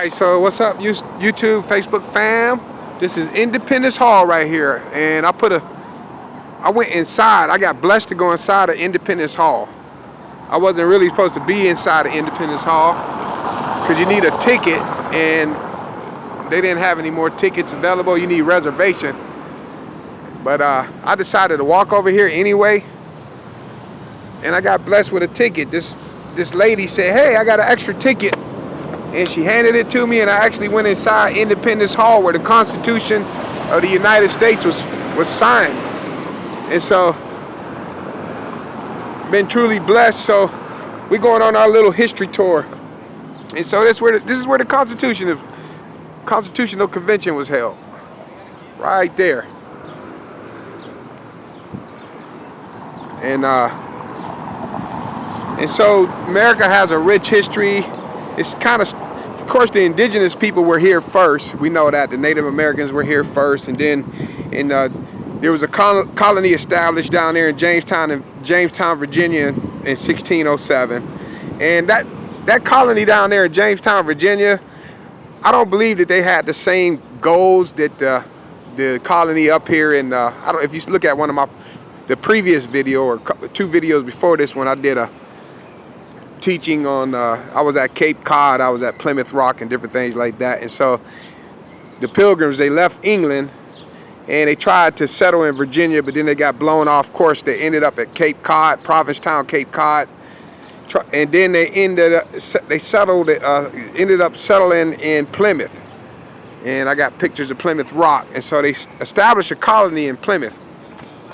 Alright, so what's up, YouTube, Facebook fam? This is Independence Hall right here, and I went inside. I got blessed to go inside of Independence Hall. I wasn't really supposed to be inside of Independence Hall because you need a ticket, and they didn't have any more tickets available. You need reservation. But I decided to walk over here anyway, and I got blessed with a ticket. This lady said, "Hey, I got an extra ticket." And she handed it to me, and I actually went inside Independence Hall where the Constitution of the United States was signed. And so, been truly blessed. So, we're going on our little history tour. And so this is where the Constitutional Convention was held. Right there. And so America has a rich history. It's of course, the indigenous people were here first. We know that the Native Americans were here first, and then there was a colony established down there in Jamestown, Virginia, in 1607. And that colony down there in Jamestown, Virginia, I don't believe that they had the same goals that the colony up here in if you look at one of the previous video or two videos before this one, I did a teaching on I was at Cape Cod, I was at Plymouth Rock, and different things like that. And so the Pilgrims, they left England and they tried to settle in Virginia, but then they got blown off course. They ended up at Cape Cod, Provincetown, Cape Cod, and then they ended up settling in Plymouth. And I got pictures of Plymouth Rock. And so they established a colony in Plymouth.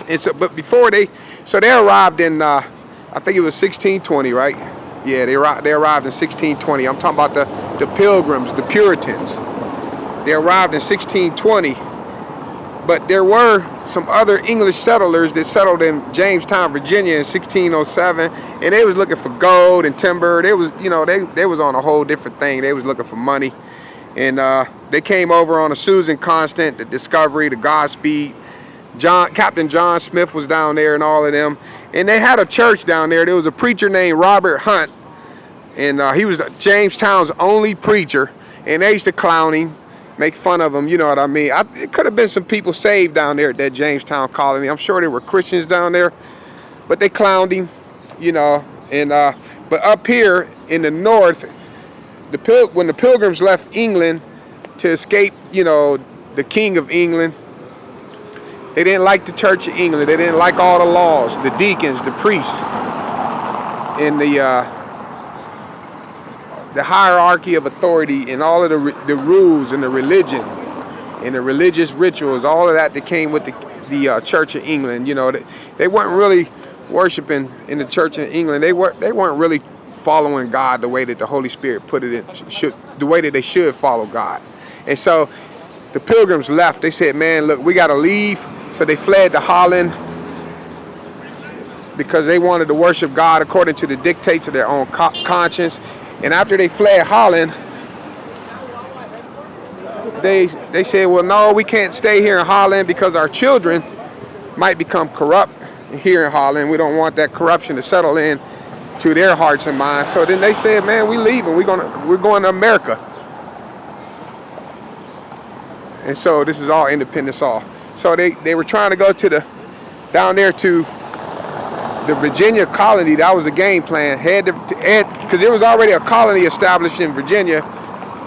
And so, but before they arrived in I think it was 1620, right? Yeah, they arrived in 1620. I'm talking about the Pilgrims, the Puritans. They arrived in 1620, but there were some other English settlers that settled in Jamestown, Virginia in 1607, and they was looking for gold and timber. They was, they was on a whole different thing. They was looking for money, and they came over on a Susan Constant, the Discovery, the Godspeed. Captain John Smith was down there, and all of them. And they had a church down there. There was a preacher named Robert Hunt, and he was Jamestown's only preacher. And they used to clown him, make fun of him, you know what I mean? It could have been some people saved down there at that Jamestown colony. I'm sure there were Christians down there, but they clowned him, And but up here in the north, when the Pilgrims left England to escape, the King of England, they didn't like the Church of England. They didn't like all the laws, the deacons, the priests, and the hierarchy of authority, and all of the rules and the religion and the religious rituals, all of that came with the Church of England. They weren't really worshiping in the Church of England. They weren't really following God the way that the Holy Spirit put it in, the way that they should follow God. And so the Pilgrims left. They said, "Man, look, we got to leave." So they fled to Holland because they wanted to worship God according to the dictates of their own conscience. And after they fled Holland, they said, "Well, no, we can't stay here in Holland because our children might become corrupt here in Holland. We don't want that corruption to settle in to their hearts and minds." So then they said, "Man, we leaving. We're going to America." And so this is all Independence Hall. So they were trying to go down there to the Virginia colony. That was the game plan. Because there was already a colony established in Virginia.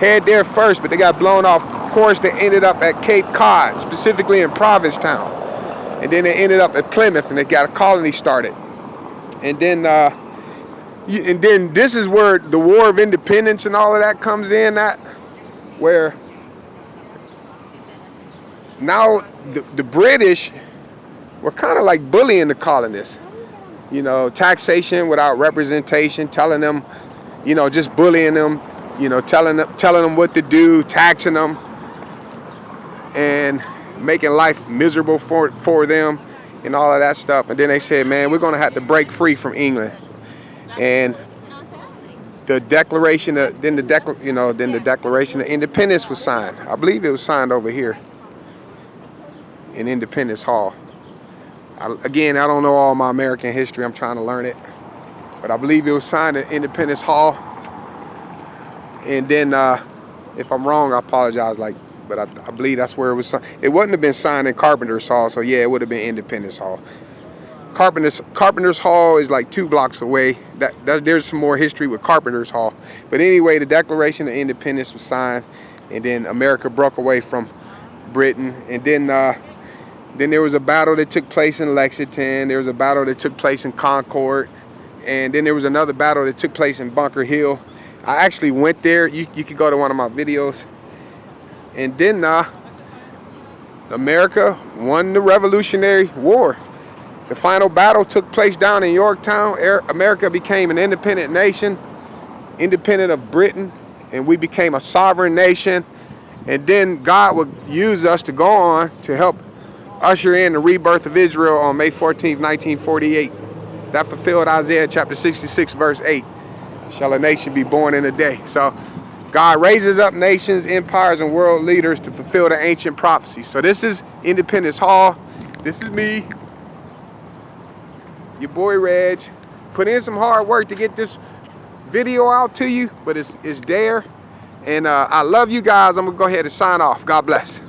Head there first, but they got blown off course. They ended up at Cape Cod, specifically in Provincetown. And then they ended up at Plymouth, and they got a colony started. And then this is where the War of Independence and all of that comes in. Where now the British were kind of like bullying the colonists, taxation without representation, telling them, just bullying them, telling them what to do, taxing them, and making life miserable for them, and all of that stuff. And then they said, "Man, we're gonna have to break free from England." And the Declaration of Independence was signed. I believe it was signed over here in Independence Hall. Again, I don't know all my American history. I'm trying to learn it. But I believe it was signed at Independence Hall. And then If I'm wrong, I apologize. But I believe that's where it was signed. It wouldn't have been signed in Carpenter's Hall, so yeah, it would have been Independence Hall. Carpenter's Hall is like 2 blocks away. There's some more history with Carpenter's Hall. But anyway, the Declaration of Independence was signed, and then America broke away from Britain. And then there was a battle that took place in Lexington. There was a battle that took place in Concord. And then there was another battle that took place in Bunker Hill. I actually went there. You could go to one of my videos. And then America won the Revolutionary War. The final battle took place down in Yorktown. America became an independent nation, independent of Britain, and we became a sovereign nation. And then God would use us to go on to help usher in the rebirth of Israel on May 14th, 1948. That fulfilled Isaiah chapter 66, verse 8. Shall a nation be born in a day? So God raises up nations, empires, and world leaders to fulfill the ancient prophecies. So this is Independence Hall. This is me, your boy Reg. Put in some hard work to get this video out to you, but it's there. And I love you guys. I'm gonna go ahead and sign off. God bless.